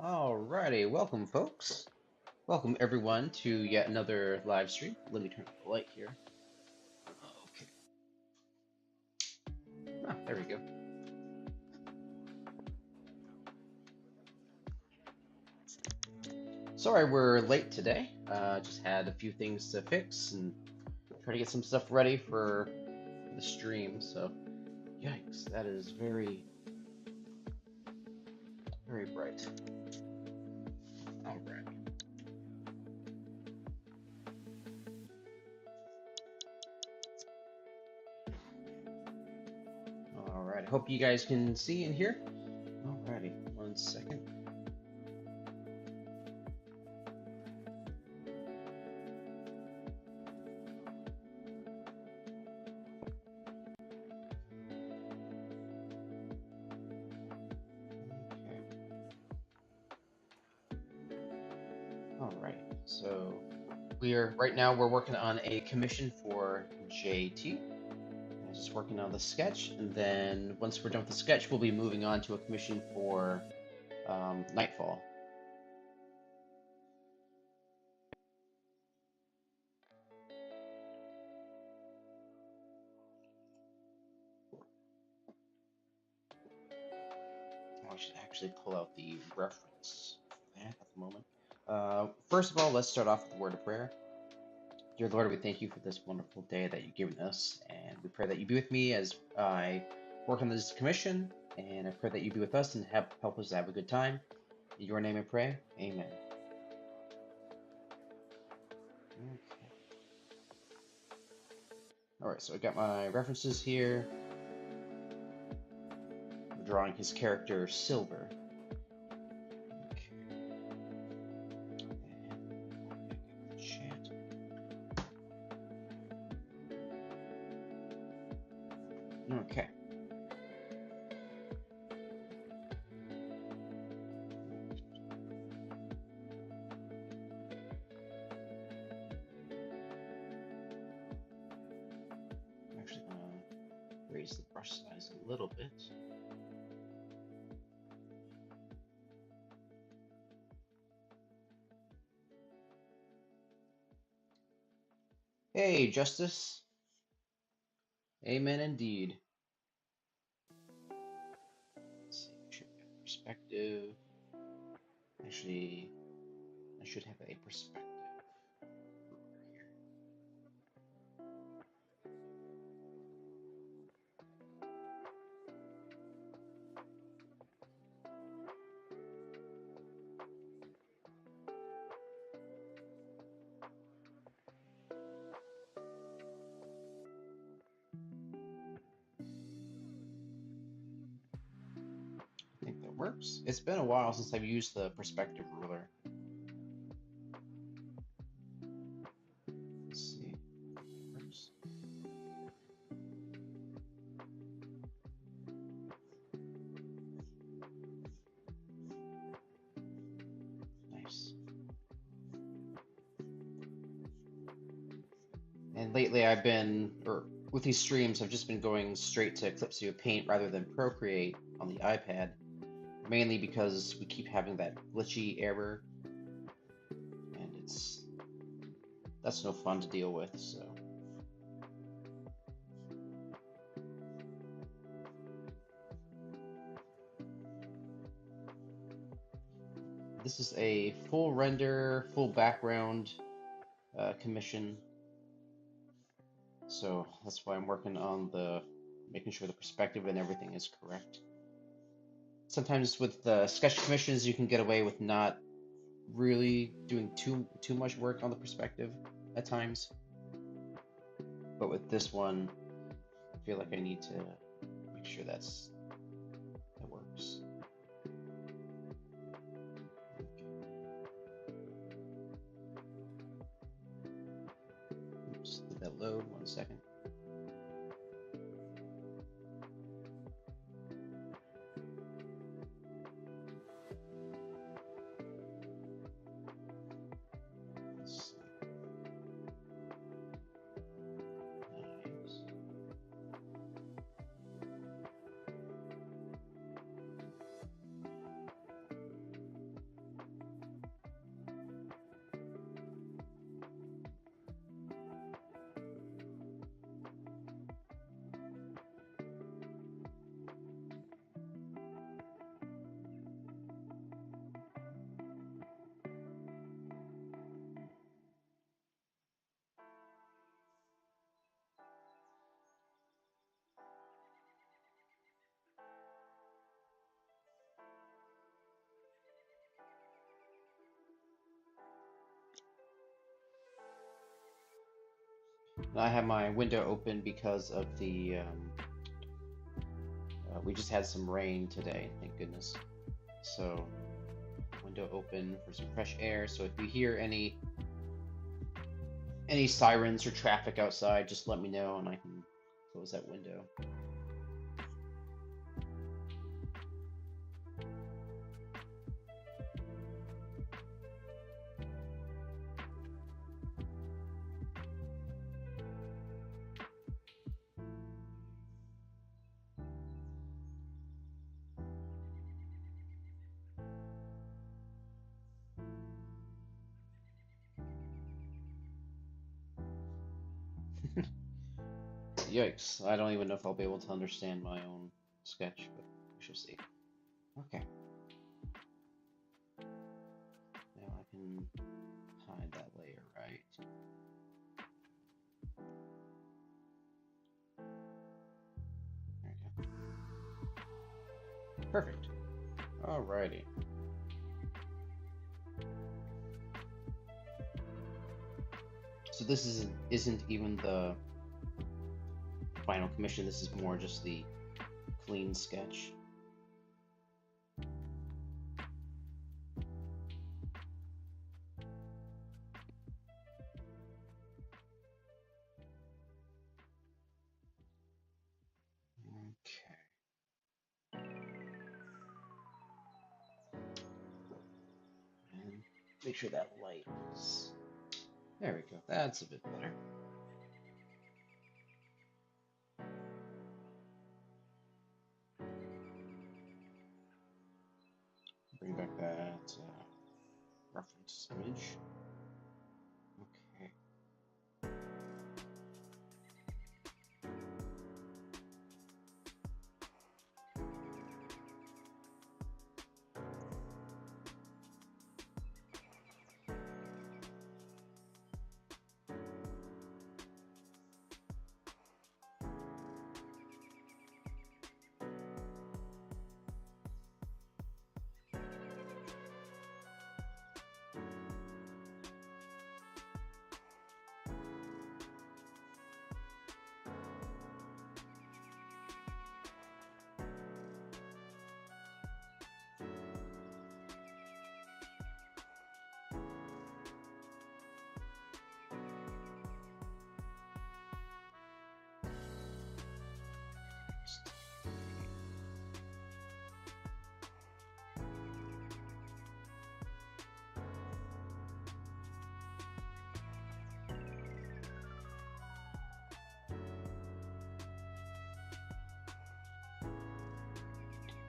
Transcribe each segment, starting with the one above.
Alrighty, welcome folks. Welcome everyone to yet another live stream. Let me turn up the light here. Okay. There we go. Sorry we're late today. Just had a few things to fix and try to get some stuff ready for the stream. So, yikes, that is very, very bright. Alright. Alright, hope you guys can see and hear. Alrighty, 1 second. Alright, so right now we're working on a commission for JT. Just working on the sketch, and then once we're done with the sketch, we'll be moving on to a commission for Nightfall. I should actually pull out the reference for that at the moment. First of all, let's start off with a word of prayer. Dear Lord, we thank you for this wonderful day that you've given us, and we pray that you be with me as I work on this commission, and I pray that you be with us and help us to have a good time. In your name I pray, amen. Okay. Alright, so I got my references here. I'm drawing his character Silver. Okay. I'm actually going to raise the brush size a little bit. Hey, Justice. Amen indeed. Let's see, I should have perspective. Actually, I should have a perspective. I think that works. It's been a while since I've used the perspective ruler. Let's see. Works. Nice. And lately I've been, or with these streams, I've just been going straight to Clip Studio Paint rather than Procreate on the iPad. Mainly because we keep having that glitchy error, and that's no fun to deal with, so. This is a full render, full background commission, so that's why I'm working on making sure the perspective and everything is correct. Sometimes with the sketch commissions, you can get away with not really doing too much work on the perspective at times, but with this one, I feel like I need to make sure that works. Oops, let that load 1 second. And I have my window open because of the we just had some rain today, thank goodness. So window open for some fresh air. So if you hear any sirens or traffic outside, just let me know and I can close that window. Yikes, I don't even know if I'll be able to understand my own sketch, but we shall see. Okay. Now I can hide that layer, right? There we go. Perfect. Alrighty. So this isn't even the final commission, this is more just the clean sketch. Okay. And make sure that light is... There we go, that's a bit better. Bring back that reference image. Okay.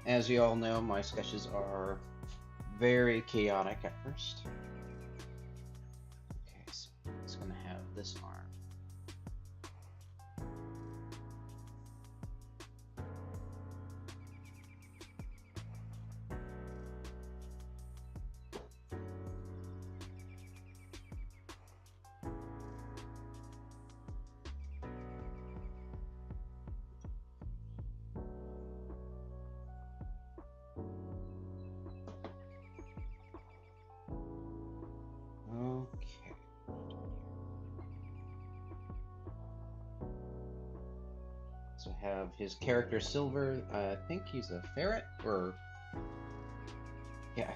As you all know, my sketches are very chaotic at first. Okay, so it's going to have this arm. Okay. So I have his character Silver. I think he's a ferret, or yeah,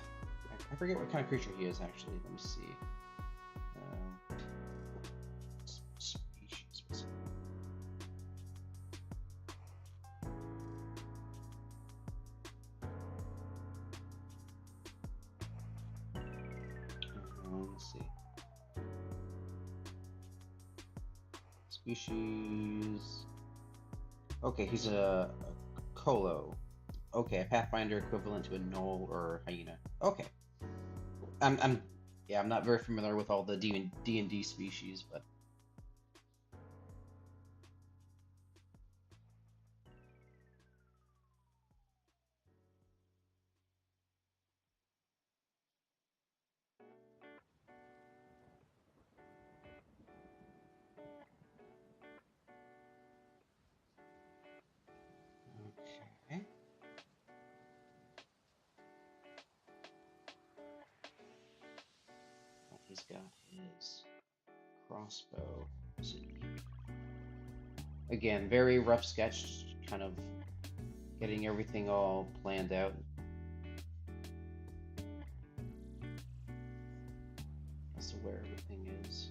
I forget what kind of creature he is actually. Let me see. Species. What's it? Let's see. Species. Okay, he's a Colo. Okay, a Pathfinder equivalent to a Gnoll or hyena. Okay. I'm not very familiar with all the D&D species, but okay. He's got his crossbow. Again, very rough sketch, kind of getting everything all planned out as to where everything is.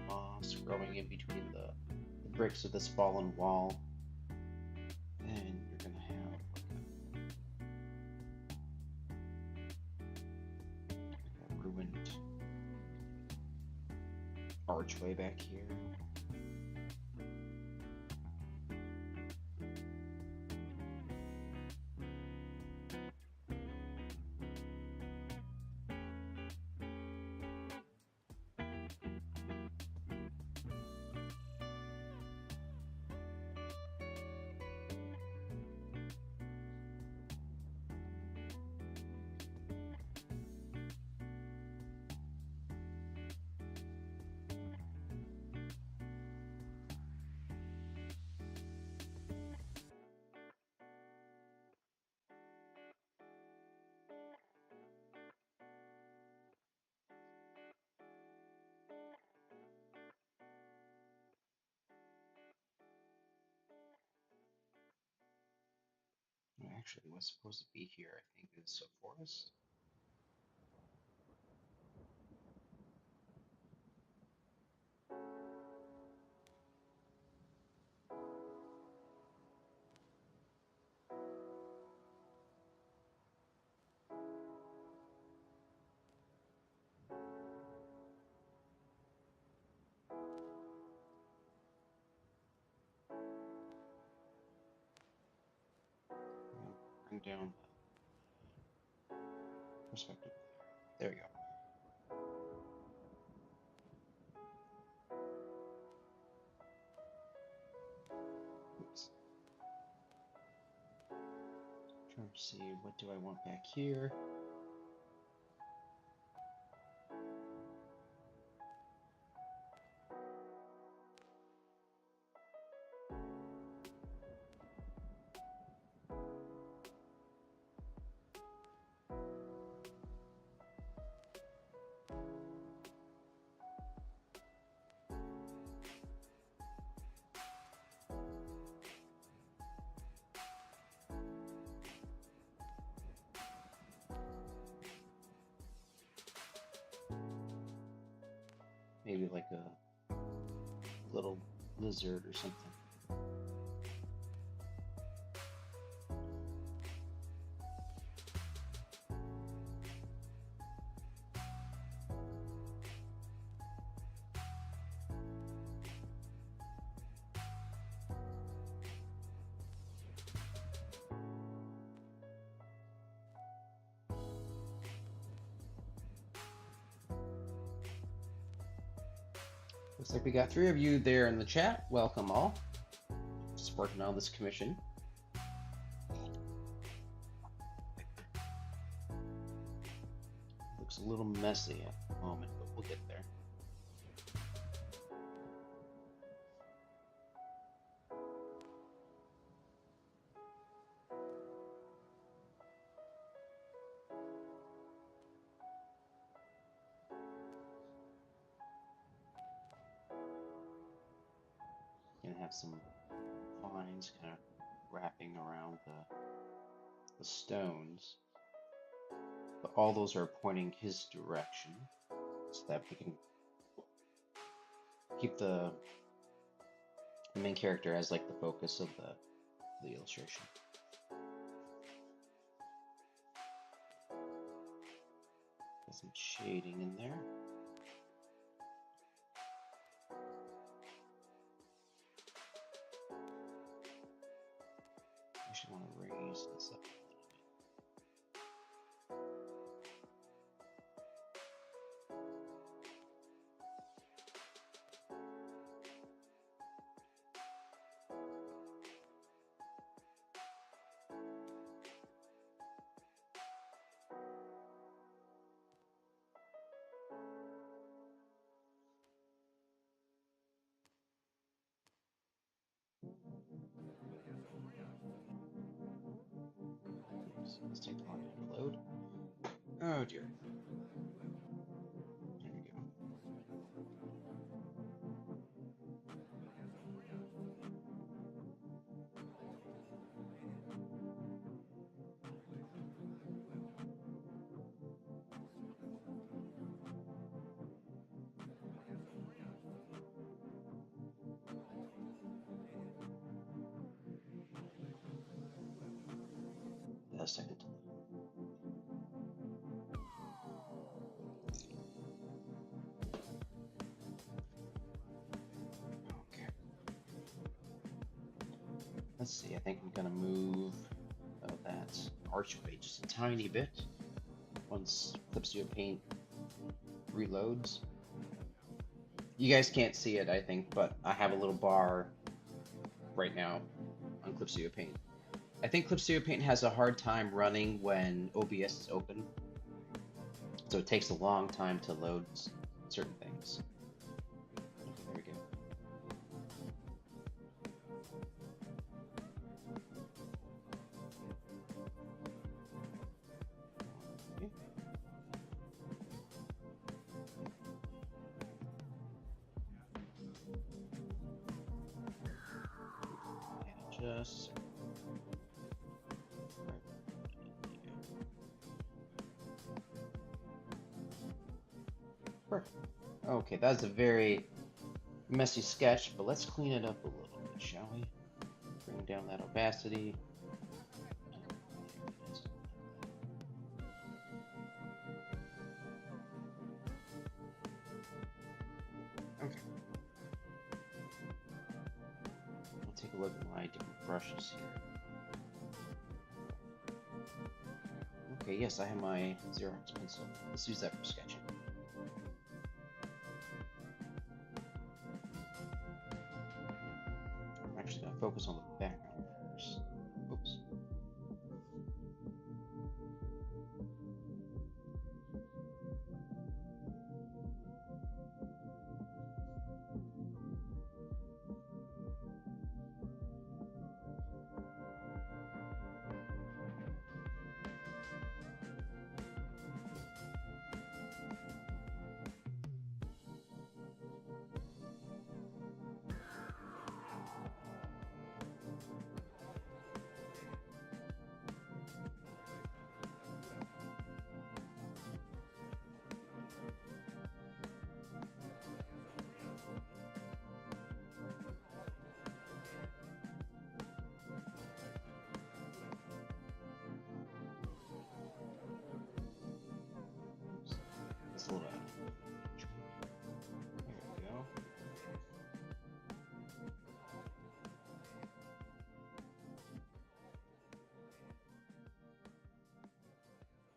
Moss growing in between the bricks of this fallen wall. And you're gonna have like a ruined archway back here. Actually, what's supposed to be here, I think, is a forest. Bring down the perspective. There we go. Oops. Trying to see what do I want back here. Maybe like a little lizard or something. Looks like we got 3 of you there in the chat. Welcome all. Just working on this commission. Looks a little messy at the moment, but we'll get there. Gonna have some vines kind of wrapping around the stones, but all those are pointing his direction so that we can keep the main character as like the focus of the illustration. Got some shading in there. I actually want to raise this up a little bit. Oops, let's take the long time to load. Oh dear. There we go. A second. Okay. Let's see. I think I'm gonna move that archway just a tiny bit once Clipsio Paint reloads. You guys can't see it, I think, but I have a little bar right now on Clipsio Paint. I think Clipsio Paint has a hard time running when OBS is open, so it takes a long time to load certain things. Okay, there we go. Okay. Yeah, just perfect. Okay, that's a very messy sketch, but let's clean it up a little bit, shall we? Bring down that opacity. Okay. We'll take a look at my different brushes here. Okay, yes, I have my Xerox pencil. Let's use that for sketching. I'm actually going to focus on the background first. Oops. It's a little out. There we go.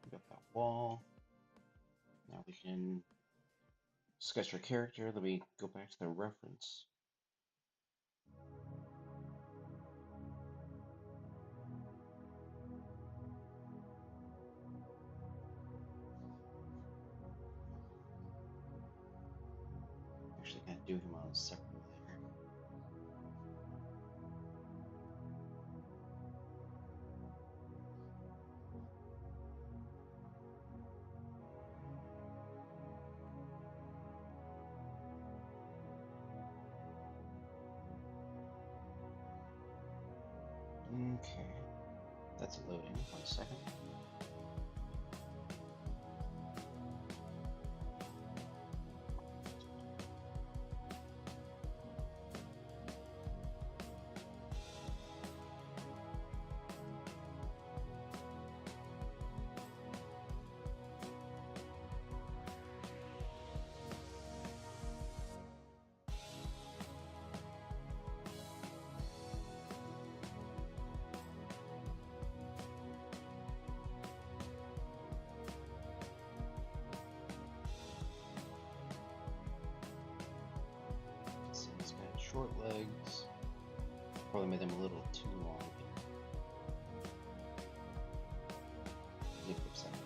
We got that wall. Now we can sketch our character. Let me go back to the reference. Actually, gonna do him on a separate layer. Okay, that's loading. 1 second. So he's got short legs. Probably made them a little too long. Flips out.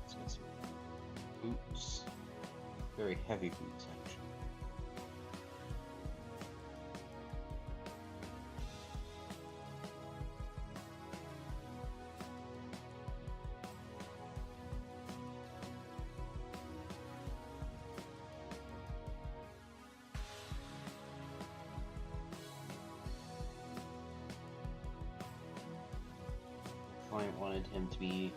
He's got some boots. Very heavy boots, actually. client wanted him to be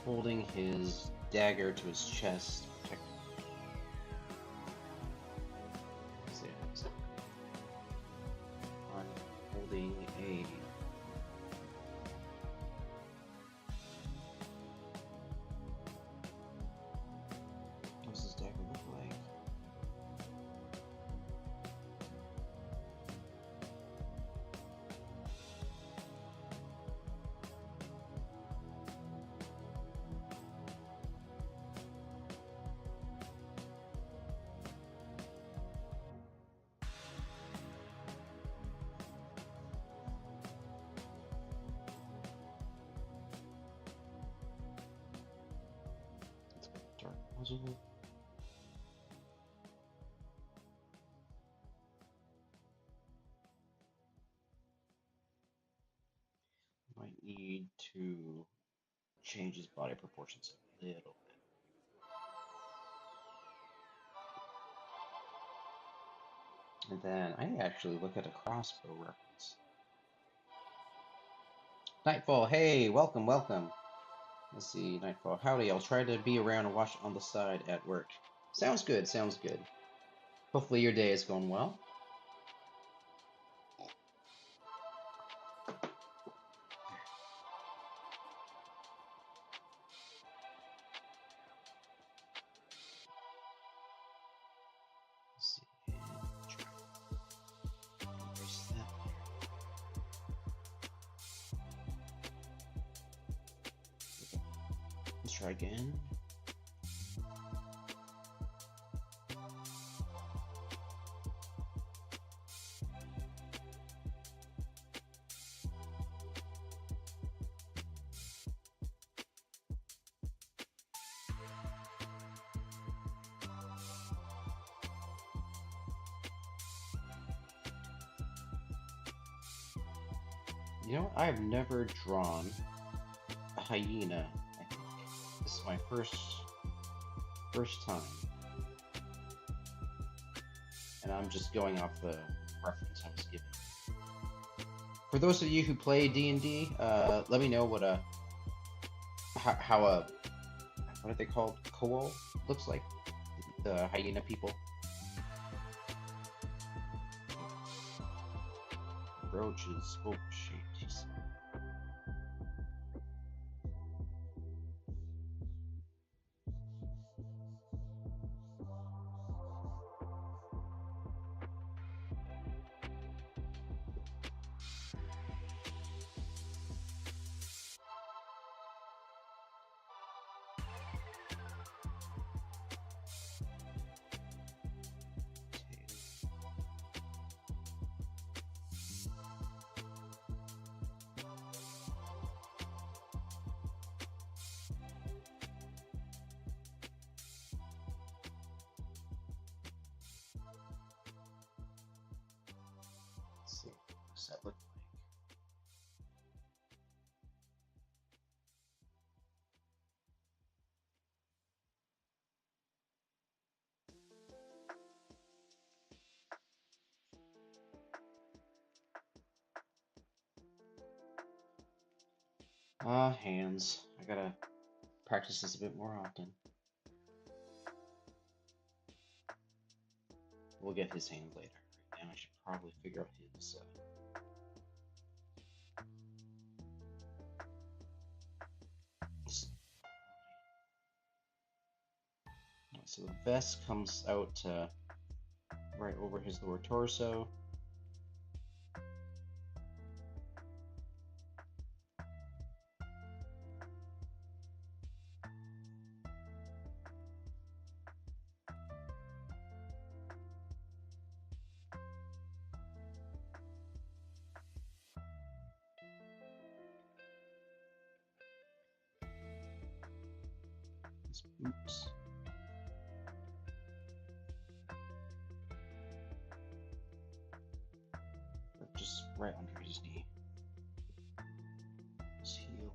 holding his dagger to his chest, protect. Holding a. What does his dagger look like? Dark muzzle. Might need to change his body proportions a little bit. And then I actually look at a crossbow reference. Nightfall, hey, welcome, welcome. Let's see, Nightfall, howdy, I'll try to be around and watch on the side at work. Sounds good, sounds good. Hopefully your day is going well. Let's see, erase that. Let's try again. You know, I've never drawn a hyena, I think. This is my first time. And I'm just going off the reference I was given. For those of you who play D&D, let me know what how what are they called? Koal looks like? The hyena people. Roach is oak-shaped, you see. Let's see, what does that look like? Hands. I gotta practice this a bit more often. We'll get his hand later. Right now I should probably figure out his. So the vest comes out right over his lower torso. His boots. Just right under his knee. His heel.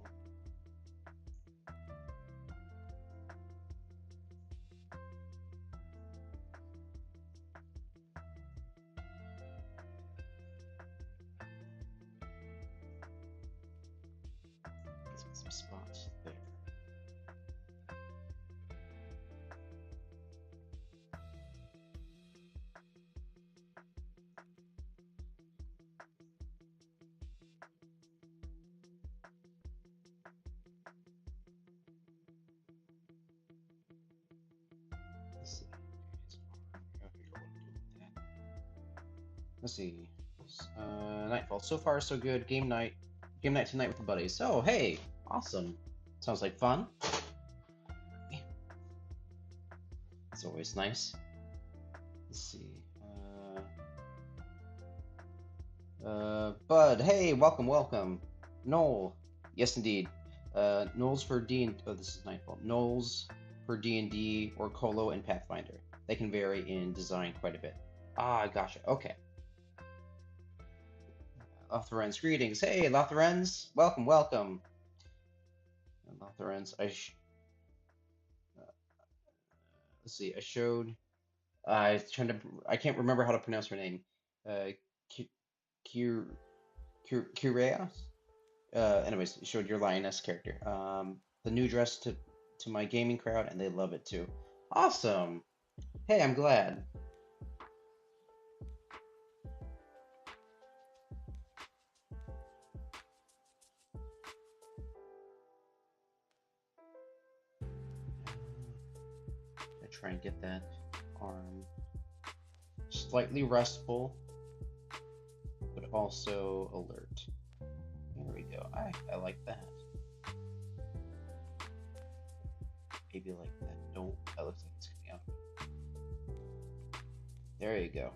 Let's see. Nightfall. So far, so good. Game night. Game night tonight with the buddies. Oh, hey. Awesome. Sounds like fun. It's always nice. Let's see. Bud. Hey, welcome, welcome. Noel. Yes, indeed. Noel's for D&D. Oh, this is Nightfall. Noel's for D&D or Colo and Pathfinder. They can vary in design quite a bit. Ah, gotcha. Okay. Lotharens, greetings. Hey, Lotharens. Welcome, welcome. Lotharens, let's see. I showed. I trying to. I can't remember how to pronounce her name. Kyria. Anyways, showed your lioness character. The new dress to my gaming crowd, and they love it too. Awesome. Hey, I'm glad. I try and get that arm slightly restful, but also alert. There we go. I like that. Maybe like that. Nope, that looks like it's coming out. There you go.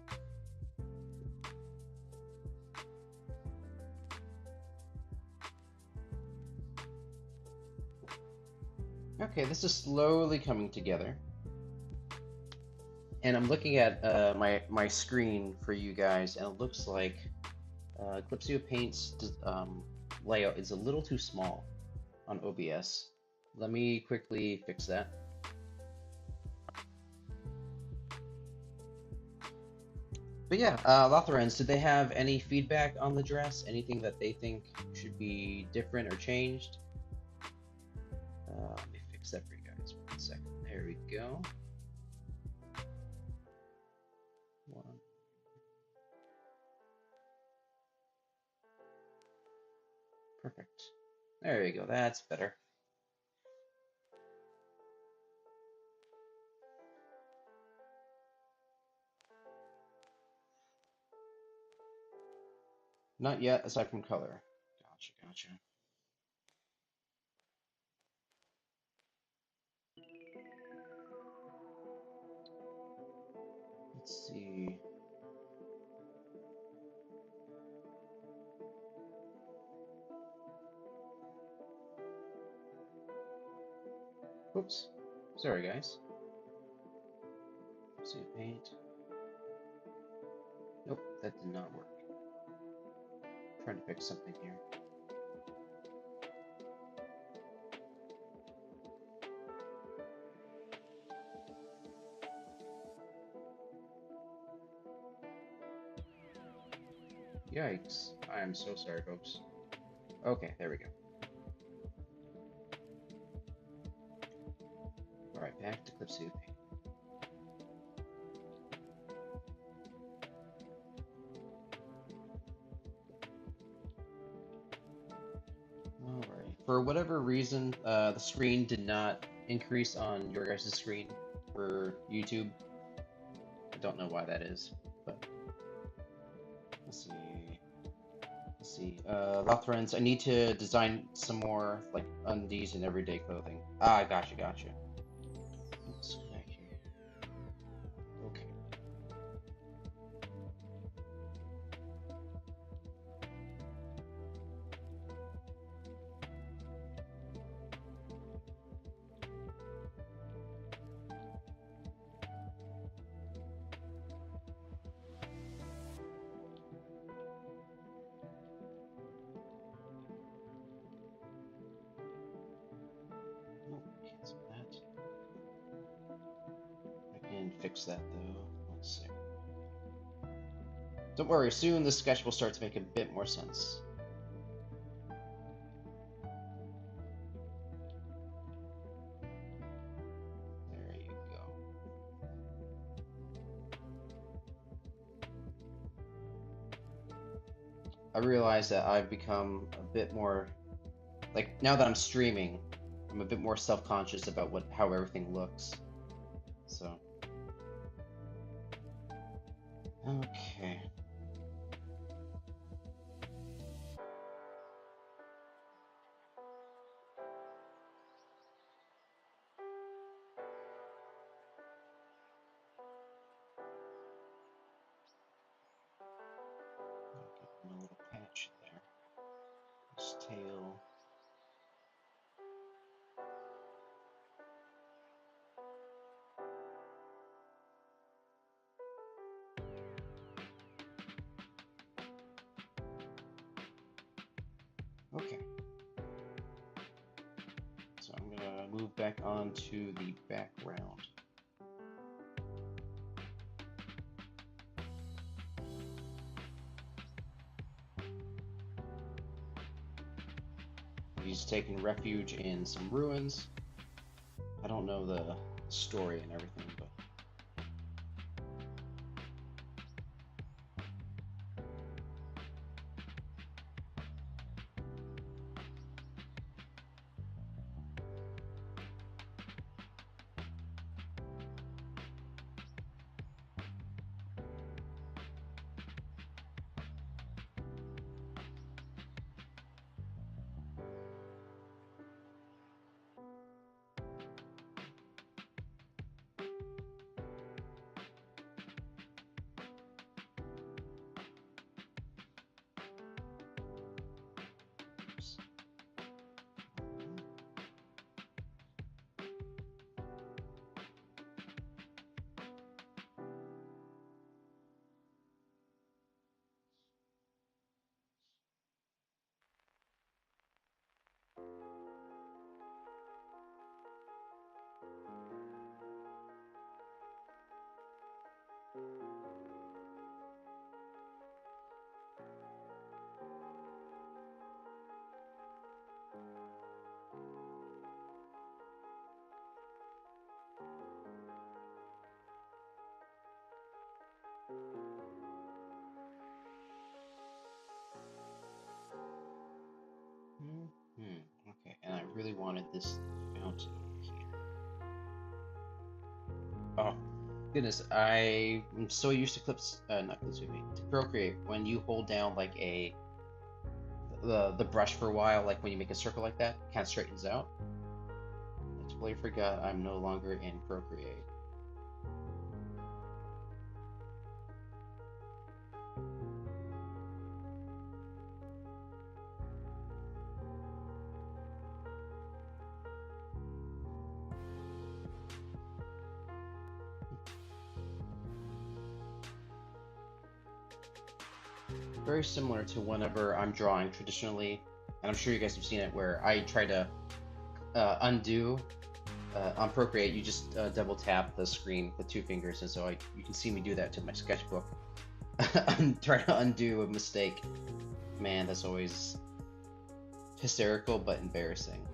Okay, this is slowly coming together. And I'm looking at my screen for you guys, and it looks like Clipsio Paint's layout is a little too small on OBS. Let me quickly fix that. But yeah, Lotharens, did they have any feedback on the dress? Anything that they think should be different or changed? Let me fix that for you guys. 1 second. There we go. Perfect. There you go. That's better. Not yet, aside from color. Gotcha, gotcha. Let's see. Oops. Sorry, guys. See paint. Nope, that did not work. Trying to fix something here. Yikes. I am so sorry, folks. Okay, there we go. Alright, back to Clipsy Paint. Alright. For whatever reason, the screen did not increase on your guys' screen for YouTube. I don't know why that is, but let's see. Let's see. Lotharens, I need to design some more like undies and everyday clothing. Ah, gotcha, gotcha. Oops, back here. Okay. Cancel that. I can fix that though. Let's see. Don't worry, soon the sketch will start to make a bit more sense. There you go. I realize that I've become a bit more, like, now that I'm streaming, I'm a bit more self-conscious about how everything looks. So. Okay. tail. Okay. So I'm gonna move back onto the background. He's taking refuge in some ruins. I don't know the story and everything, but okay. And I really wanted this fountain here. Oh goodness, I am so used to not clips with me, to Procreate. When you hold down like the brush for a while, like when you make a circle like that, it kind of straightens out. I totally forgot I'm no longer in Procreate. Very similar to whenever I'm drawing traditionally, and I'm sure you guys have seen it, where I try to undo on Procreate. You just double tap the screen with two fingers, and so you can see me do that to my sketchbook. I'm trying to undo a mistake. Man, that's always hysterical but embarrassing.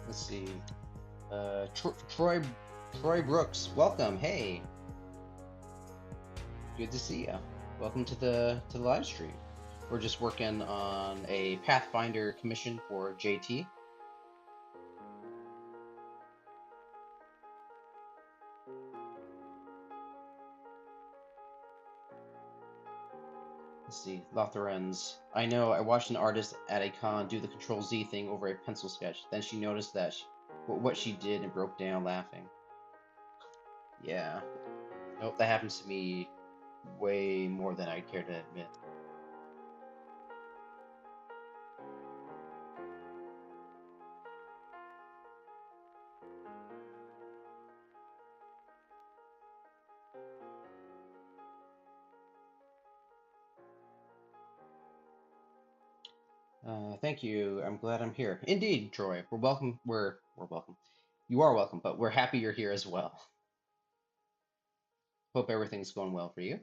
Let's see. Troy Brooks, welcome. Hey, good to see you. Welcome to the live stream. We're just working on a Pathfinder commission for JT. Let's see, Lotharens. I know, I watched an artist at a con do the Control Z thing over a pencil sketch. Then she noticed that what she did and broke down laughing. Yeah. Nope, that happens to me way more than I'd care to admit. Thank you. I'm glad I'm here. Indeed, Troy. We're welcome. We're welcome. You are welcome, but we're happy you're here as well. Hope everything's going well for you.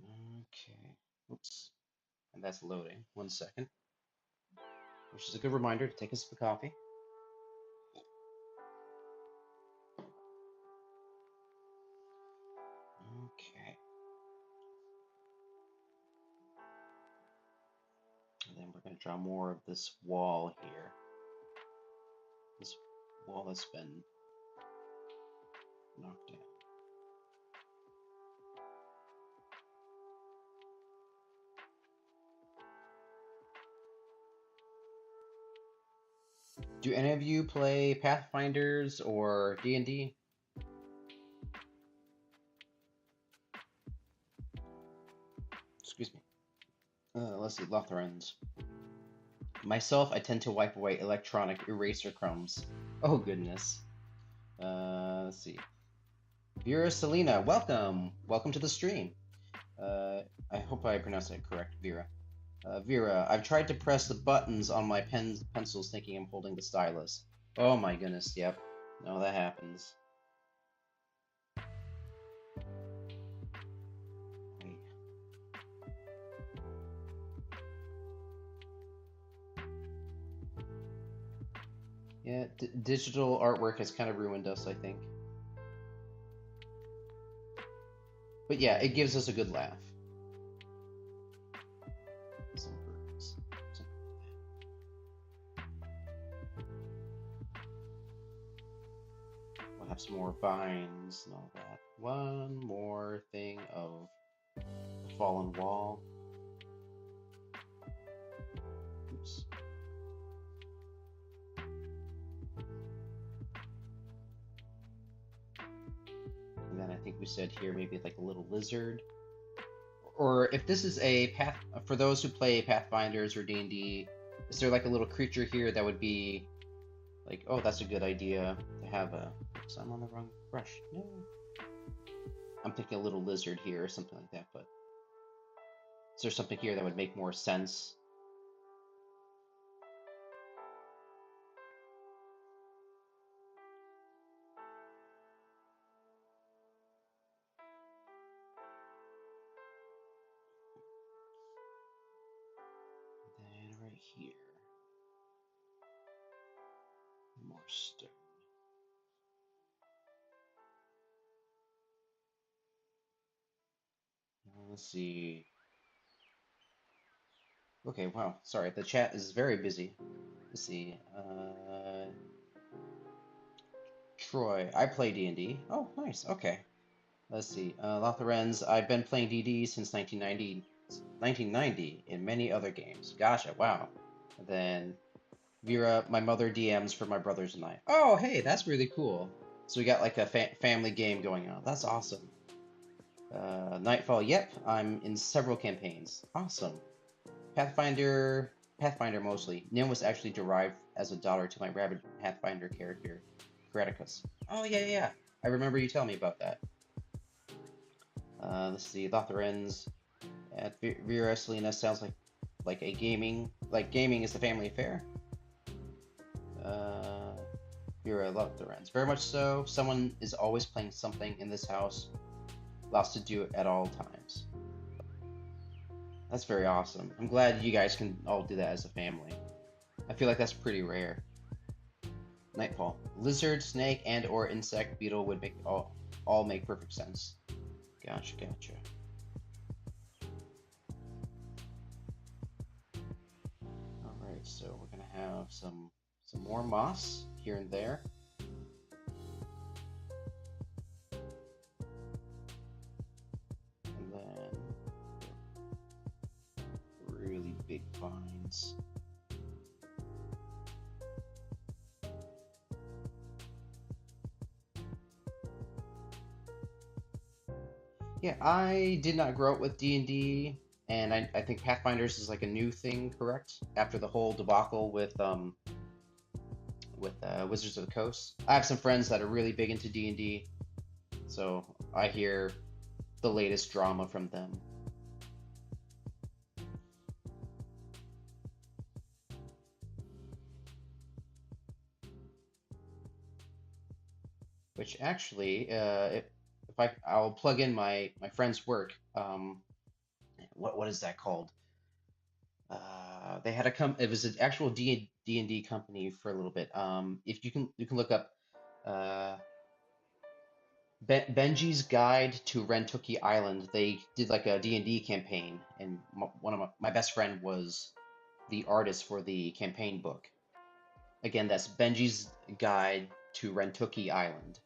Okay. Oops. And that's loading. 1 second. Which is a good reminder to take a sip of coffee. Okay. And then we're going to draw more of this wall here. This wall has been knocked down. Do any of you play Pathfinders or D&D? Excuse me. Let's see, Lothrans. Myself, I tend to wipe away electronic eraser crumbs. Oh goodness. Let's see. Vera Selena, welcome! Welcome to the stream. I hope I pronounced that correct, Vera. Vera, I've tried to press the buttons on my pencils thinking I'm holding the stylus. Oh my goodness, yep. No, that happens. Wait. Yeah, digital artwork has kind of ruined us, I think. But yeah, it gives us a good laugh. Some birds. We'll have some more vines and all that. One more thing of the fallen wall. Oops. And then I think we said here maybe like a little lizard. Or if this is a path, for those who play Pathfinders or D&D, is there like a little creature here that would be like, oh, that's a good idea to have a... Oops, I'm on the wrong brush. No. I'm thinking a little lizard here or something like that, but is there something here that would make more sense? Then right here, more stone. Let's see. Okay, wow, sorry, the chat is very busy. Let's see. Troy, I play D&D. Oh, nice, okay. Let's see. Lotharens, I've been playing DD since 1990 in many other games. Gotcha, wow. And then Vera, my mother DMs for my brothers and I. Oh, hey, that's really cool. So we got like a family game going on. That's awesome. Nightfall, yep, I'm in several campaigns. Awesome. Pathfinder mostly. Nim was actually derived as a daughter to my rabid Pathfinder character, Graticus. Oh, yeah. I remember you telling me about that. Let's see, Lotharens. Vera Selena sounds like a gaming is the family affair. Vera Lotharens. Very much so. Someone is always playing something in this house. Lots to do at all times. That's very awesome. I'm glad you guys can all do that as a family. I feel like that's pretty rare. Nightfall. Lizard, snake, and or insect, beetle would make all make perfect sense. Gotcha. Alright, so we're gonna have some more moss here and there. And then really big vines. Yeah, I did not grow up with D&D, and I think Pathfinders is like a new thing, correct? After the whole debacle with Wizards of the Coast. I have some friends that are really big into D&D, so I hear the latest drama from them. Which actually, I'll plug in my friend's work. What is that called? They had it was an actual D&D company for a little bit. If you can look up Benji's Guide to Rentucky Island. They did like a D&D campaign, and one of my best friend was the artist for the campaign book. Again, that's Benji's Guide to Rentucky Island.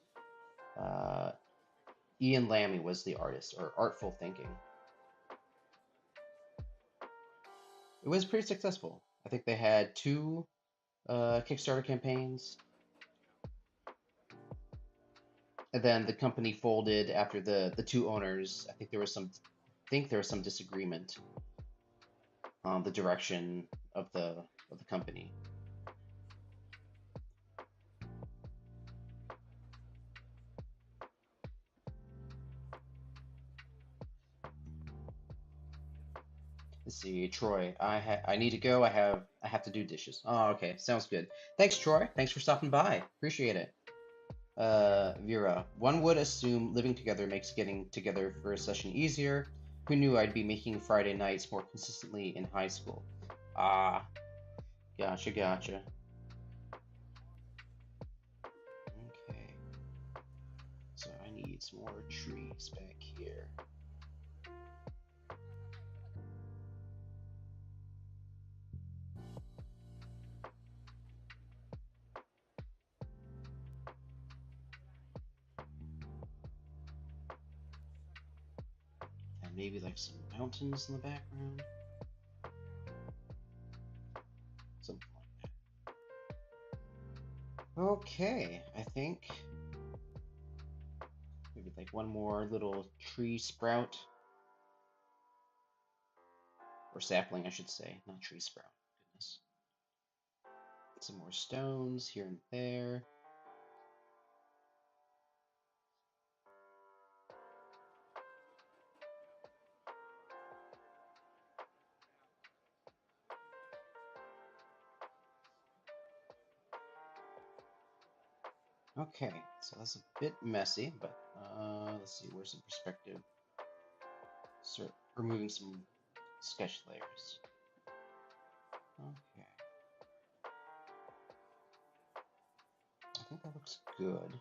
Ian Lammy was the artist, or Artful Thinking. It was pretty successful. I think they had two Kickstarter campaigns, and then the company folded after the two owners. I think there was some disagreement on the direction of the company. Let's see, Troy. I need to go. I have to do dishes. Oh, okay, sounds good. Thanks, Troy. Thanks for stopping by. Appreciate it. Vera. One would assume living together makes getting together for a session easier. Who knew I'd be making Friday nights more consistently in high school? Ah, gotcha, gotcha. Okay, so I need some more trees back here. And maybe like some mountains in the background. Something like that. Okay, I think maybe like one more little tree sprout, or sapling, I should say, not tree sprout. Goodness. Some more stones here and there. Okay, so that's a bit messy, but let's see, where's the perspective? Start removing some sketch layers. Okay, I think that looks good.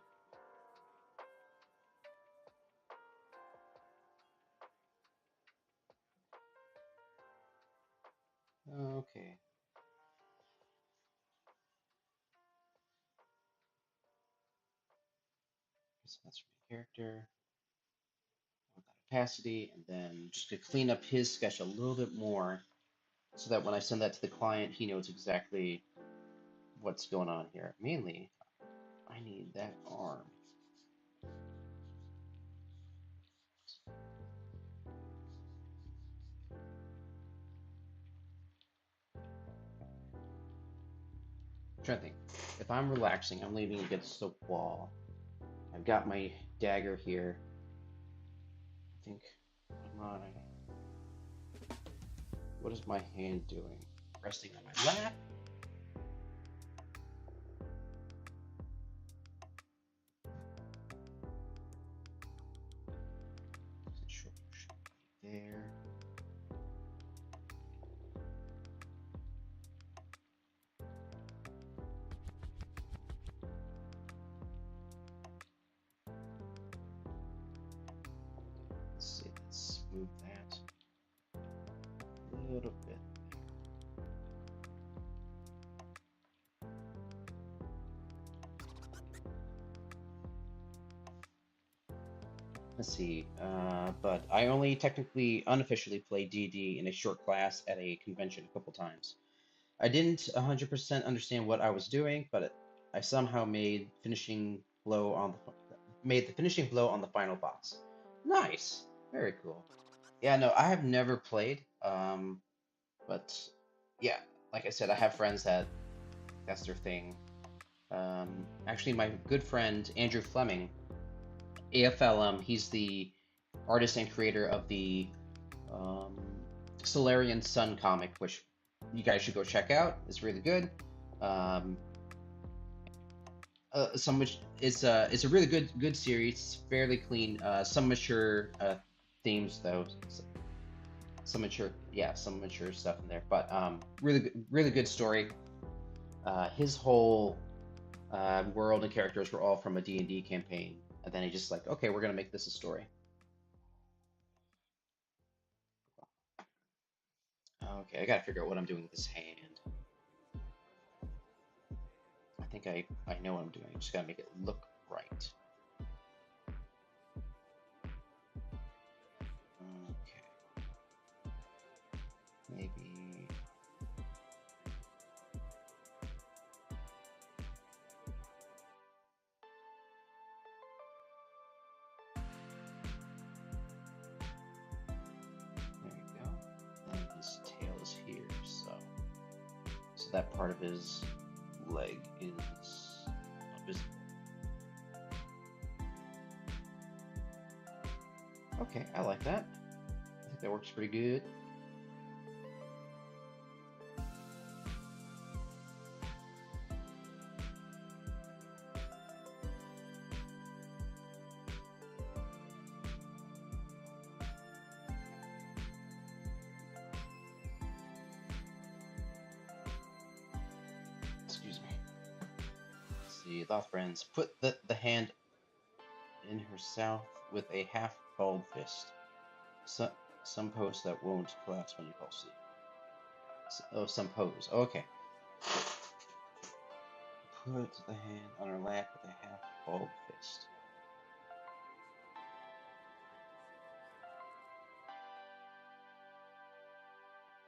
Okay, so that's my character. With that opacity, and then just to clean up his sketch a little bit more, so that when I send that to the client, he knows exactly what's going on here. Mainly, I need that arm. I'm trying to think. If I'm relaxing, I'm leaning against the wall. I've got my dagger here. I think, what is my hand doing? Resting on my lap? Shoulder there. Let's see, let's move that a little bit. Let's see, but I only technically unofficially played D&D in a short class at a convention a couple times. I didn't 100% understand what I was doing, but I somehow made the finishing blow on the final boss. Nice, very cool. Yeah, no, I have never played, but yeah, like I said, I have friends that's their thing. Actually, my good friend Andrew Fleming, AFLM, he's the artist and creator of the um, Solarian Sun comic, which you guys should go check out. It's really good. Um, some which it's a really good series. It's fairly clean. Some mature themes though. Some mature stuff in there. But really good story. His whole world and characters were all from a D&D campaign, and then he just like, okay, we're gonna make this a story. Okay, I gotta figure out what I'm doing with this hand. I think I know what I'm doing. I just gotta make it look right. that part of his leg is not visible. Okay, I like that. I think that works pretty good. Excuse me. Let's see, thought friends. Put the hand in her south with a half-balled fist. Some pose that won't collapse when you fall asleep. Oh, some pose. Okay. Put the hand on her lap with a half-balled fist.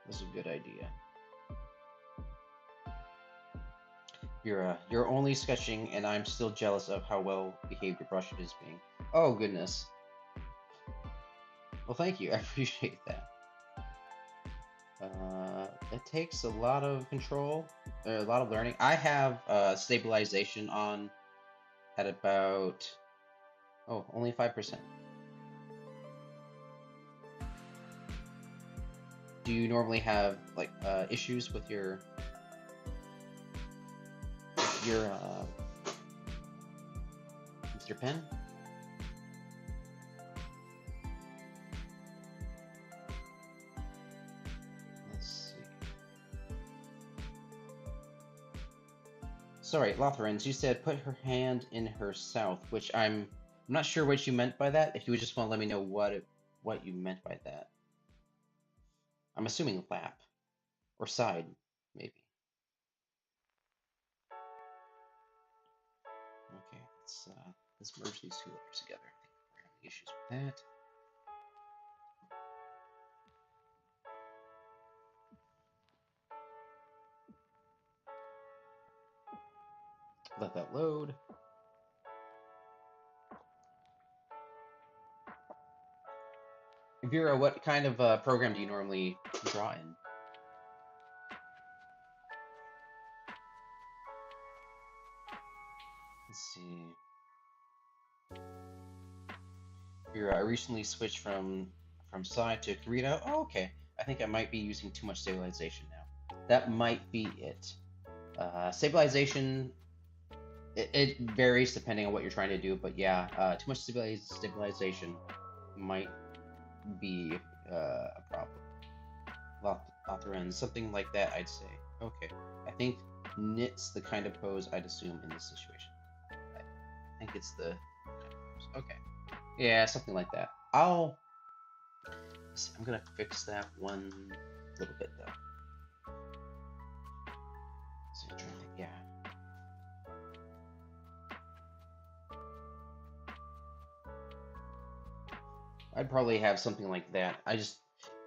That's a good idea. You're only sketching, and I'm still jealous of how well behaved your brush is being. Oh goodness. Well, thank you. I appreciate that. It takes a lot of control, a lot of learning. I have stabilization on at about only 5%. Do you normally have like issues with your pen? Let's see. Sorry, Lothrans, you said put her hand in her south, which I'm not sure what you meant by that. If you would just want to let me know what you meant by that. I'm assuming lap or side, maybe. Okay, let's merge these two letters together. I think we're having issues with that. Let that load. Vera, what kind of program do you normally draw in? Let's see. Vera, I recently switched from side to Karita. Oh, okay. I think I might be using too much stabilization now. That might be it. Stabilization, it varies depending on what you're trying to do, but yeah, too much stabilization might be a problem. Lotharen, something like that, I'd say. Okay. I think knit's the kind of pose I'd assume in this situation. I think it's the kind of pose. Okay. Yeah, something like that. I'm gonna fix that one little bit though. So I'm trying to think, yeah. I'd probably have something like that.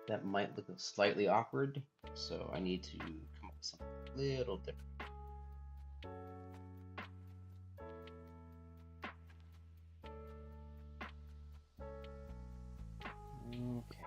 That might look slightly awkward, so I need to come up with something a little different. Okay.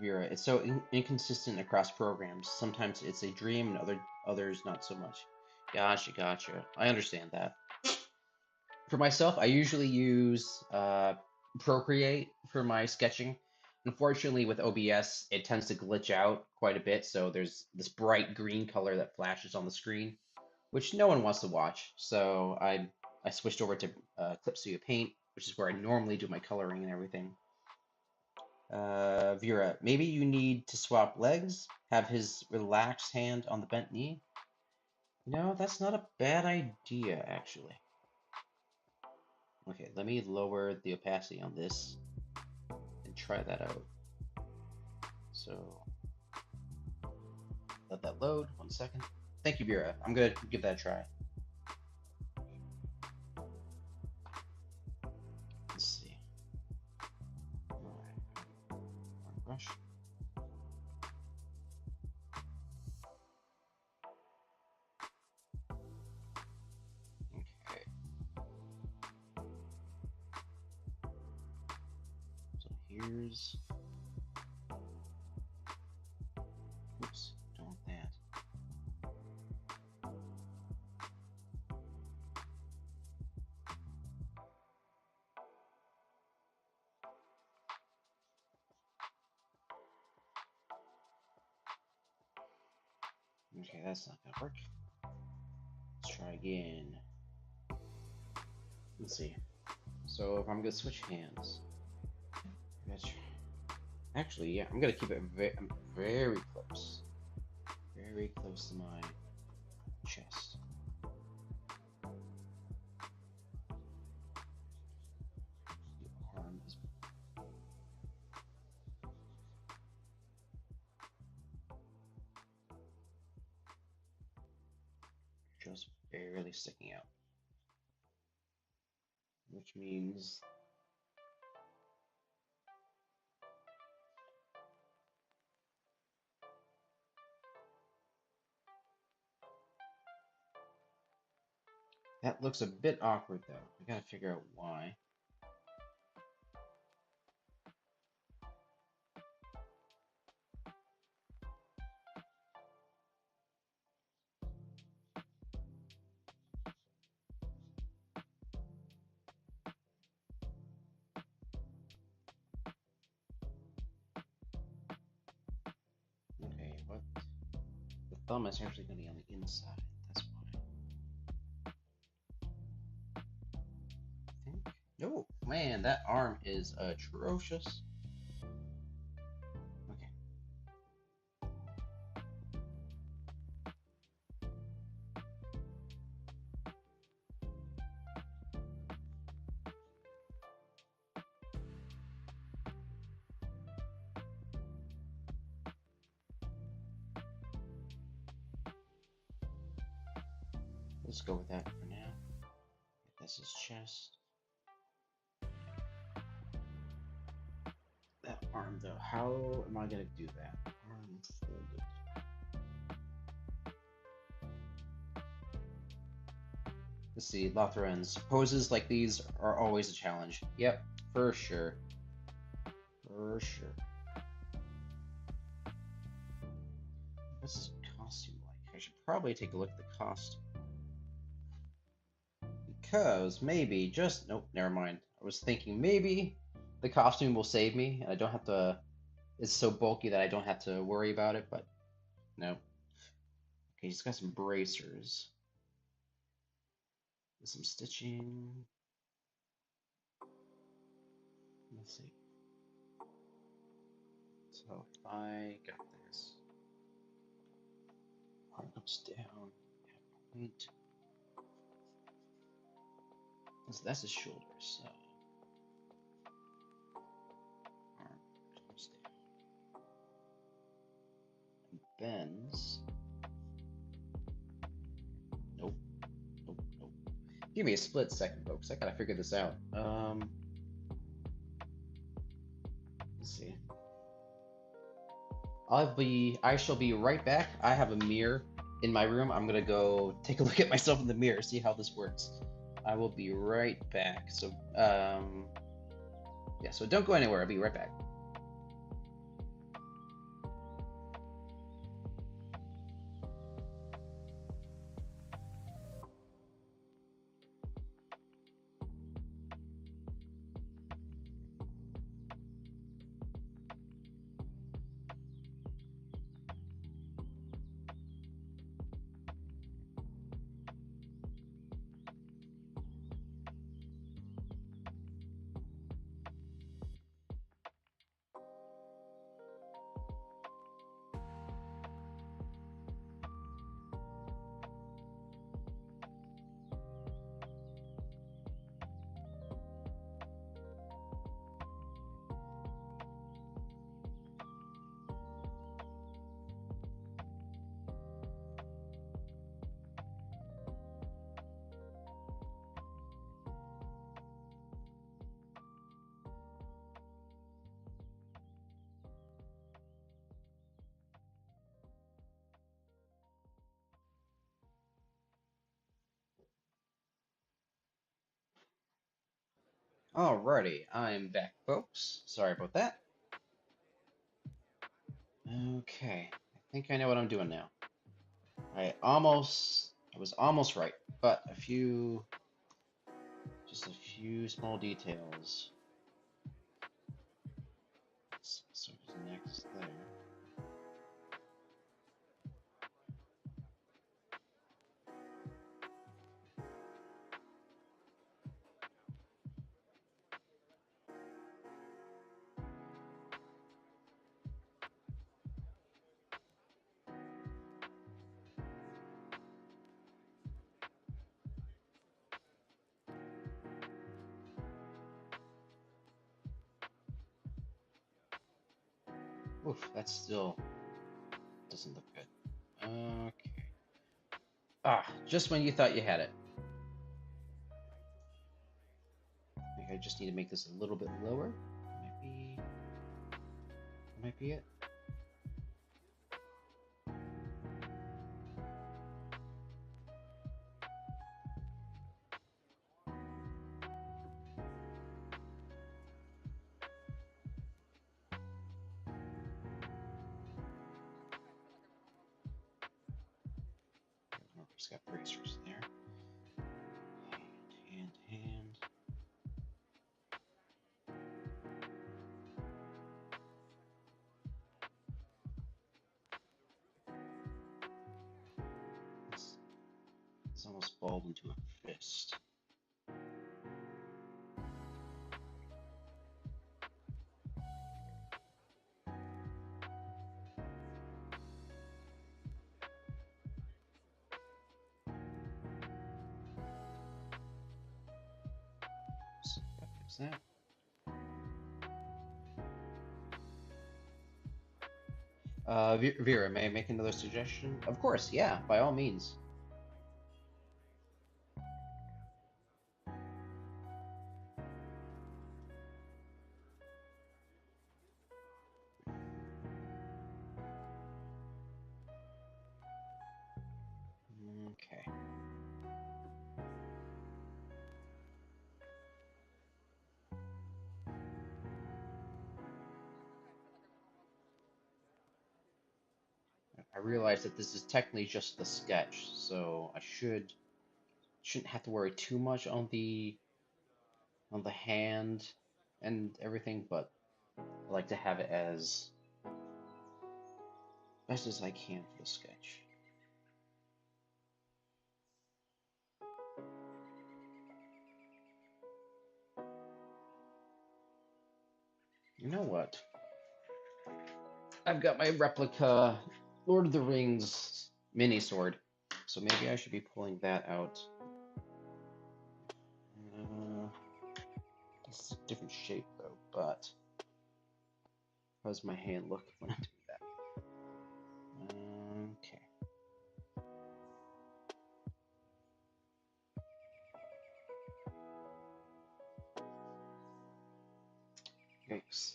Vera, it's so inconsistent across programs. Sometimes it's a dream, and others not so much. Gotcha. I understand that. For myself, I usually use Procreate for my sketching. Unfortunately, with OBS, it tends to glitch out quite a bit, so there's this bright green color that flashes on the screen, which no one wants to watch. So I switched over to Clip Studio Paint, which is where I normally do my coloring and everything. Vera, maybe you need to swap legs, have his relaxed hand on the bent knee. No, that's not a bad idea, actually. Okay, let me lower the opacity on this and try that out. So, let that load. 1 second. Thank you, Vera. I'm gonna give that a try. Let's see. Brush. Okay. ears. Oops, don't want that. Okay, that's not gonna work. Let's try again. Let's see. So if I'm gonna switch hands, actually, yeah, I'm gonna keep it very close to my chest. The arm is just barely sticking out, which means that looks a bit awkward though. I gotta figure out why. Okay, what? The thumb is actually gonna be on the inside. That's why. I think. No, man, that arm is atrocious. Okay. Let's go with that for now. This is chest. That arm though, how am I gonna do that? Arm folded. Let's see, Lothrans. Poses like these are always a challenge. Yep, for sure. For sure. What's his costume like? I should probably take a look at the costume. Because maybe, nope, never mind. I was thinking maybe the costume will save me and I don't have to, it's so bulky that I don't have to worry about it, but no. Okay, he's got some bracers. With some stitching. Let's see. So if I got this, arm comes down, point. So that's his shoulder, so arm comes down and bends. Nope, nope, nope. Give me a split second, folks. I gotta figure this out. Let's see. I shall be right back. I have a mirror in my room. I'm gonna go take a look at myself in the mirror, see how this works. I will be right back. So, yeah, so don't go anywhere. I'll be right back. Alrighty, I'm back, folks. Sorry about that. Okay, I think I know what I'm doing now. I was almost right, but just a few small details. So next there. Oof, that still doesn't look good. Okay. Just when you thought you had it. I think I just need to make this a little bit lower. Might be it. Just got bracers there. Hand. It's almost balled into a fist. So gotta fix that. Vera, may I make another suggestion? Of course, yeah, by all means. Okay. I realize that this is technically just the sketch, so I shouldn't have to worry too much on the hand and everything, but I like to have it as best as I can for the sketch. You know what? I've got my replica Lord of the Rings mini sword, so maybe I should be pulling that out. It's a different shape though, but how does my hand look when I do that? Okay. Yikes.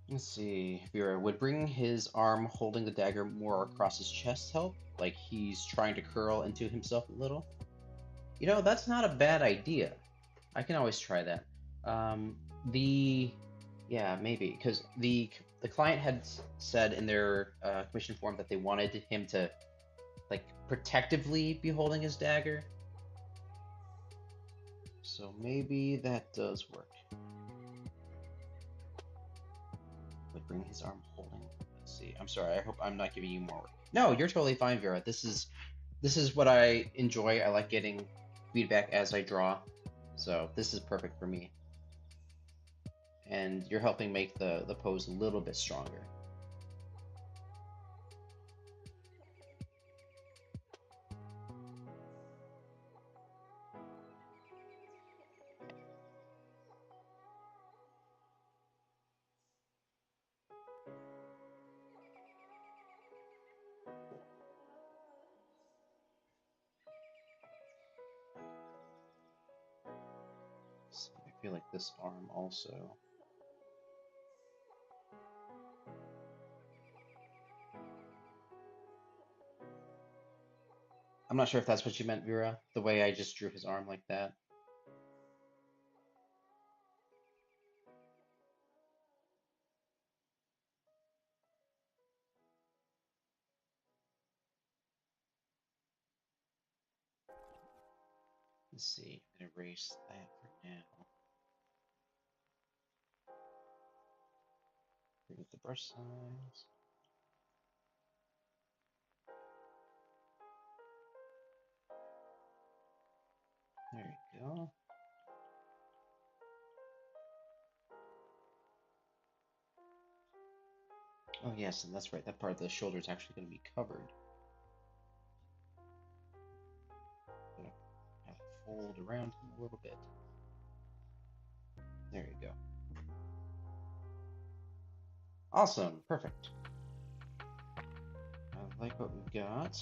Let's see. Vera, would bringing his arm holding the dagger more across his chest help? Like he's trying to curl into himself a little? You know, that's not a bad idea. I can always try that. Yeah, maybe, because the client had said in their commission form that they wanted him to, like, protectively be holding his dagger. So maybe that does work. Like bring his arm holding. Let's see. I'm sorry. I hope I'm not giving you more work. No, you're totally fine, Vera. This is what I enjoy. I like getting feedback as I draw. So this is perfect for me. And you're helping make the pose a little bit stronger. feel like this arm also. I'm not sure if that's what you meant, Vera, the way I just drew his arm like that. Let's see, I'm gonna erase that for now. Bring up the brush size. There you go. Oh yes, and that's right, that part of the shoulder is actually going to be covered. I'm gonna have it fold around him a little bit. There you go. Awesome, perfect. I like what we've got.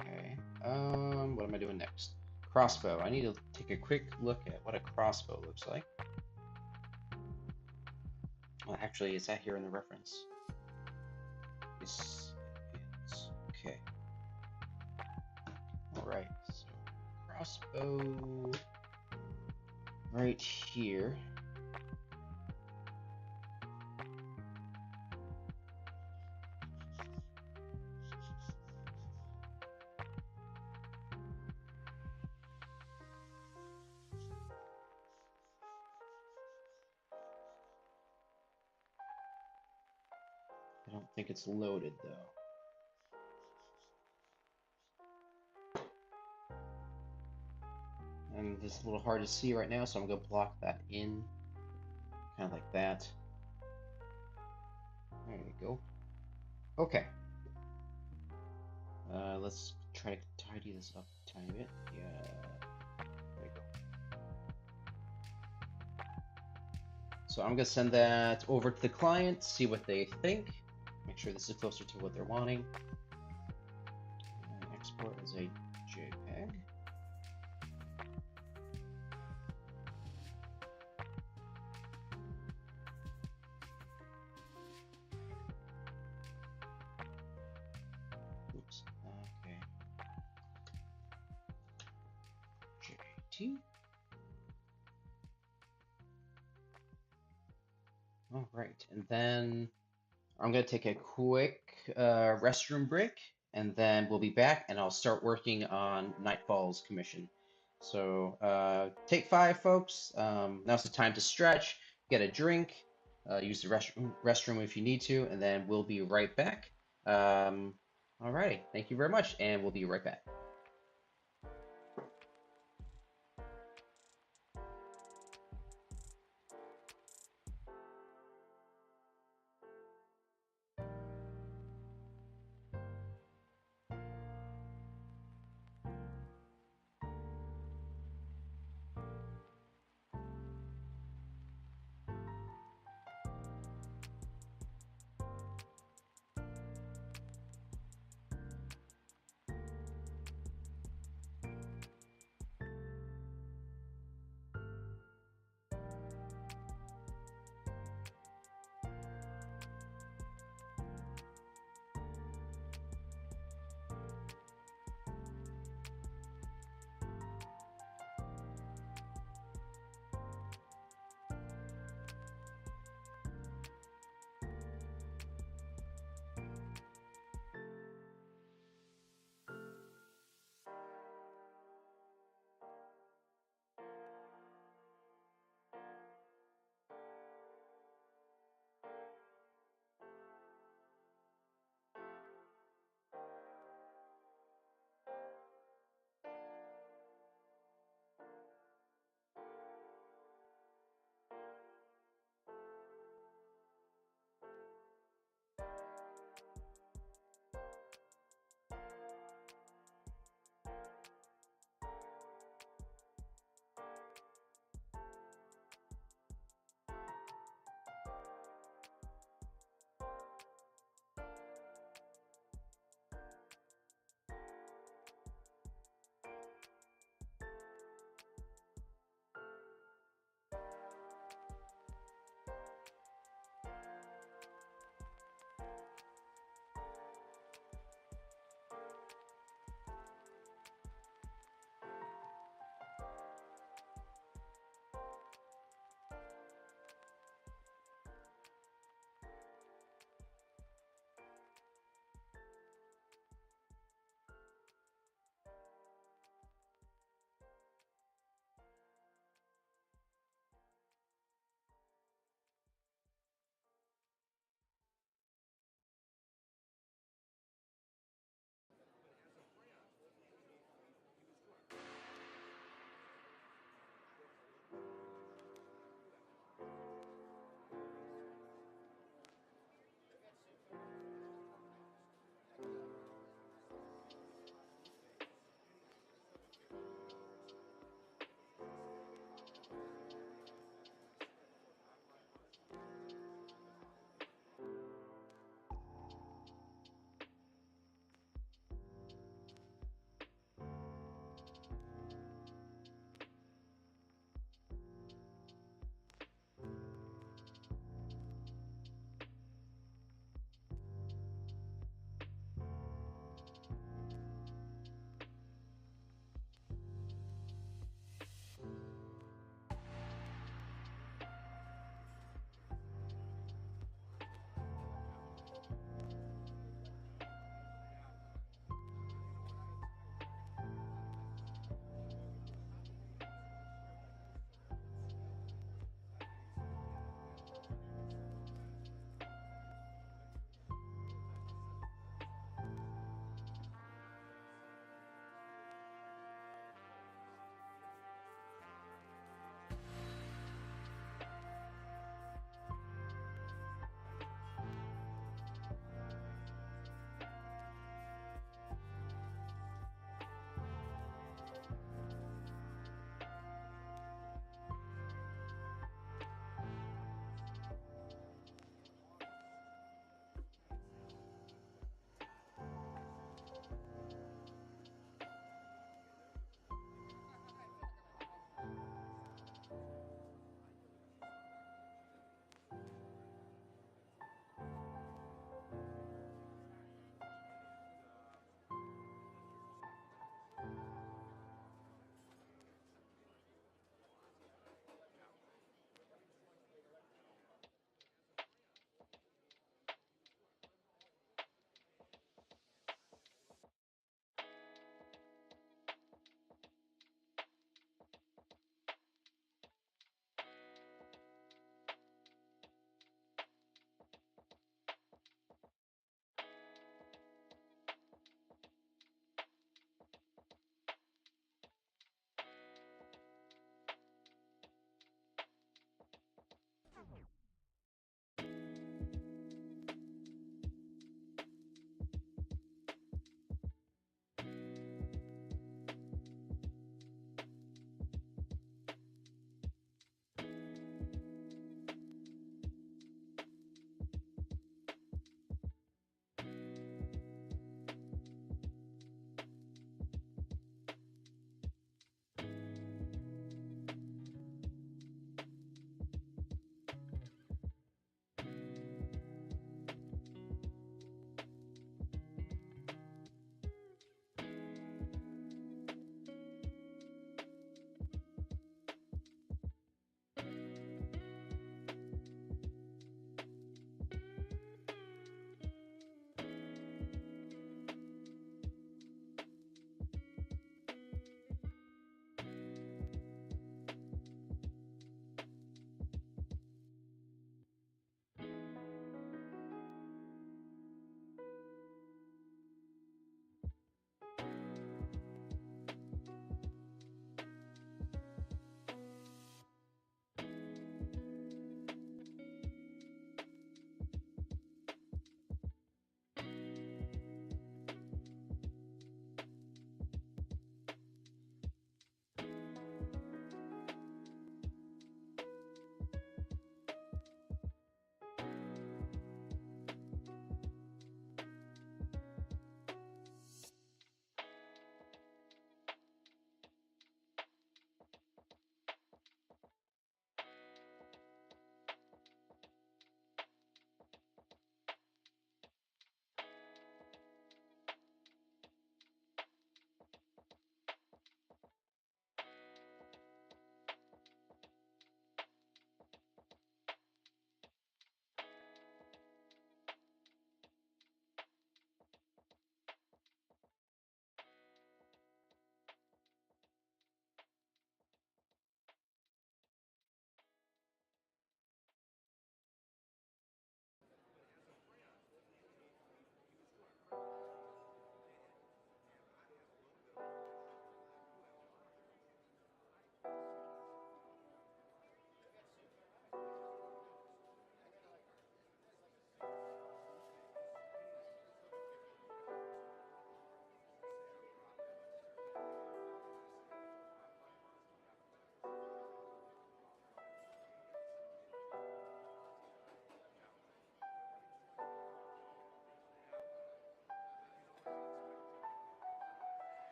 Okay, what am I doing next? Crossbow. I need to take a quick look at what a crossbow looks like. Well, actually, is that here in the reference? Yes, it is. Okay. Alright, so crossbow right here. I don't think it's loaded though. And it's a little hard to see right now, so I'm going to block that in, kind of like that. There you go. Okay. Let's try to tidy this up a tiny bit. Yeah, there you go. So I'm going to send that over to the client, see what they think. Make sure this is closer to what they're wanting. Export as a JPEG. Oops. Okay. JT. All right, and then I'm going to take a quick restroom break, and then we'll be back, and I'll start working on Nightfall's commission. So take 5, folks. Now's the time to stretch, get a drink, use the restroom if you need to, and then we'll be right back. All righty, thank you very much, and we'll be right back.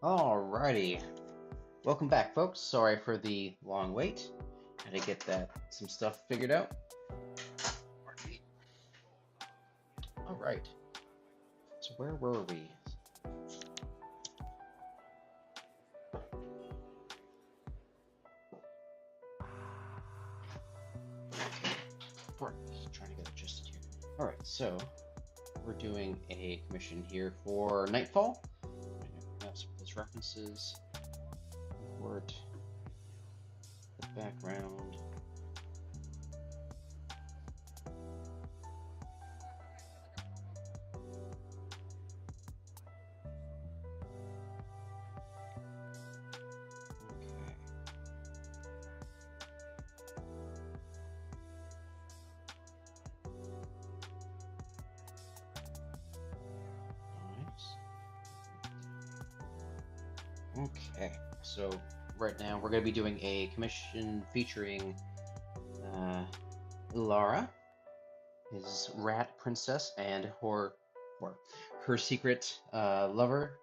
Alrighty, welcome back, folks. Sorry for the long wait. Had to get some stuff figured out. All right. So where were we? Trying to get adjusted here. All right, so we're doing a commission here for Nightfall. Have some of those references. Word. The background. Okay, so right now we're going to be doing a commission featuring Lara, his rat princess, and her secret lover.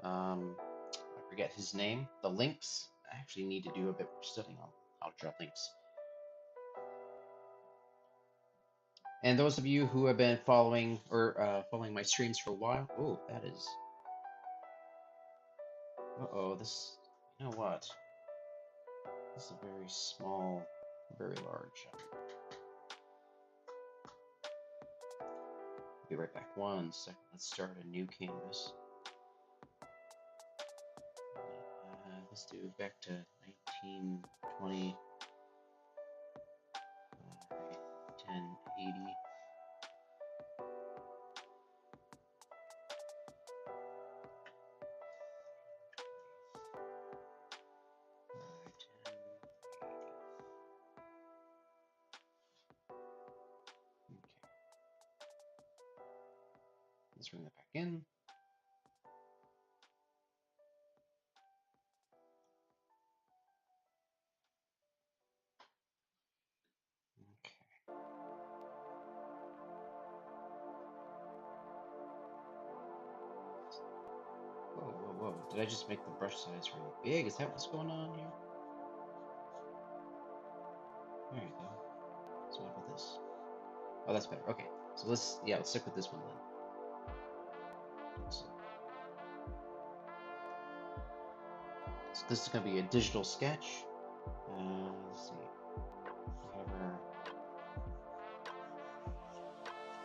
I forget his name. The Lynx. I actually need to do a bit more studying on how to draw Lynx. And those of you who have been following my streams for a while, oh, that is. Uh-oh, this. You know what? This is a very small, very large. Be right back. 1 second. Let's start a new canvas. Let's do back to 1920. 1080. Let's bring that back in. Okay. Whoa, whoa, whoa. Did I just make the brush size really big? Is that what's going on here? There you go. So what about this? Oh, that's better. Okay. So let's stick with this one then. So this is going to be a digital sketch. Let's see. Whatever.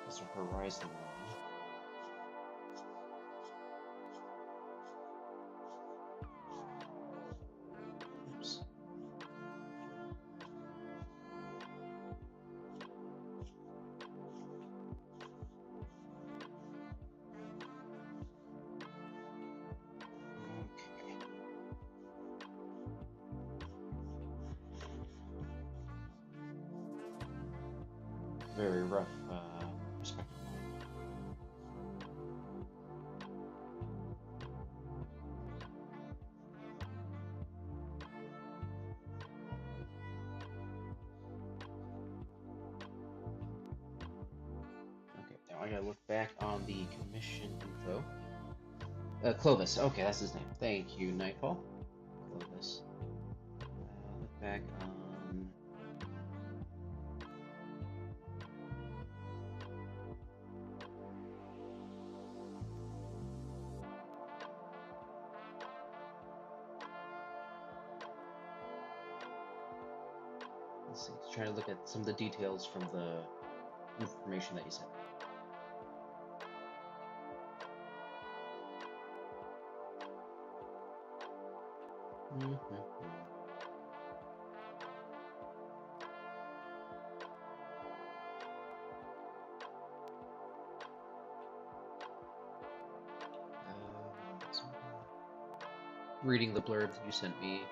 This is a horizon line. Oops. Okay. Very rough perspective. Okay, now I gotta look back on the commission info. Clovis. Okay, that's his name. Thank you, Nightfall. Clovis. Look back on. Let's see. Try to look at some of the details from the information that you sent. Reading the blurb that you sent me.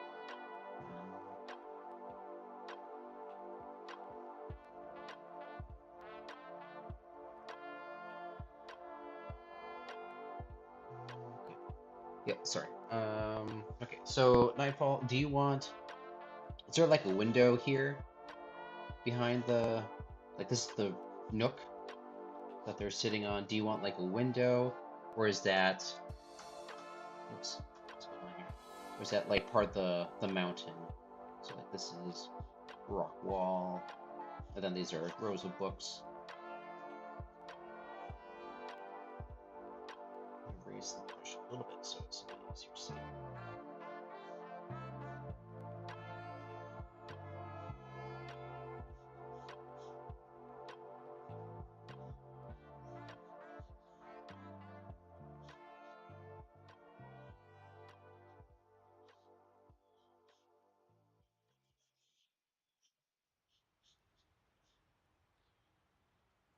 Okay. Yeah, sorry. Okay, so Nightfall, do you want... Is there like a window here behind the... Like this is the nook that they're sitting on. Do you want like a window? Or is that... Oops. Or is that like part of the mountain? So like this is rock wall, and then these are rows of books. Raise the brush a little bit so it's easier to see.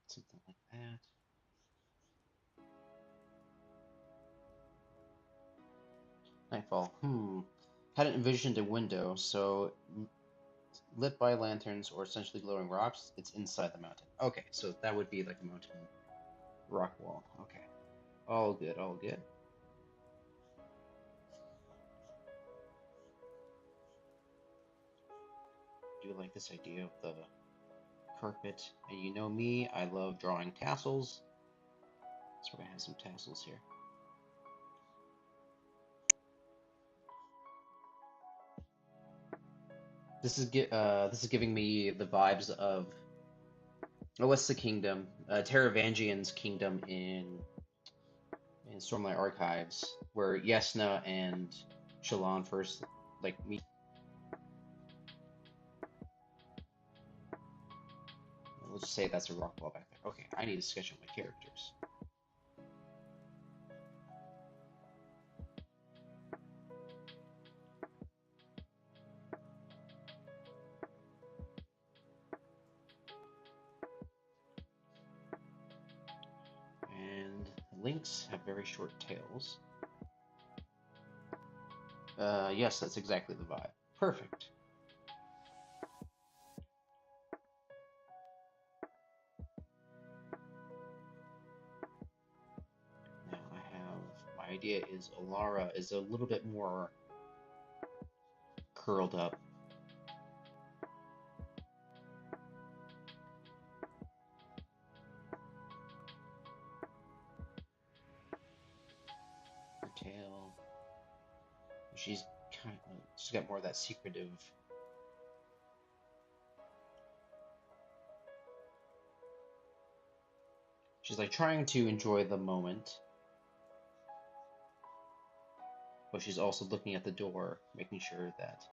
Something like that. Nightfall. Hadn't envisioned a window, so lit by lanterns or essentially glowing rocks, it's inside the mountain. Okay, so that would be like a mountain rock wall. Okay. All good, all good. Do like this idea of the carpet. And you know me, I love drawing tassels. So we're gonna have some tassels here. This is giving me the vibes of what's the kingdom? Taravangian's kingdom in Stormlight Archives, where Yesna and Shallan first like meet. Let's just say that's a rock wall back there. Okay, I need to sketch out my characters. And lynx have very short tails. Yes, that's exactly the vibe. Perfect. Now I have, my idea is Alara is a little bit more curled up. Her tail, she's she's got more of that secretive. She's like trying to enjoy the moment, but she's also looking at the door, making sure that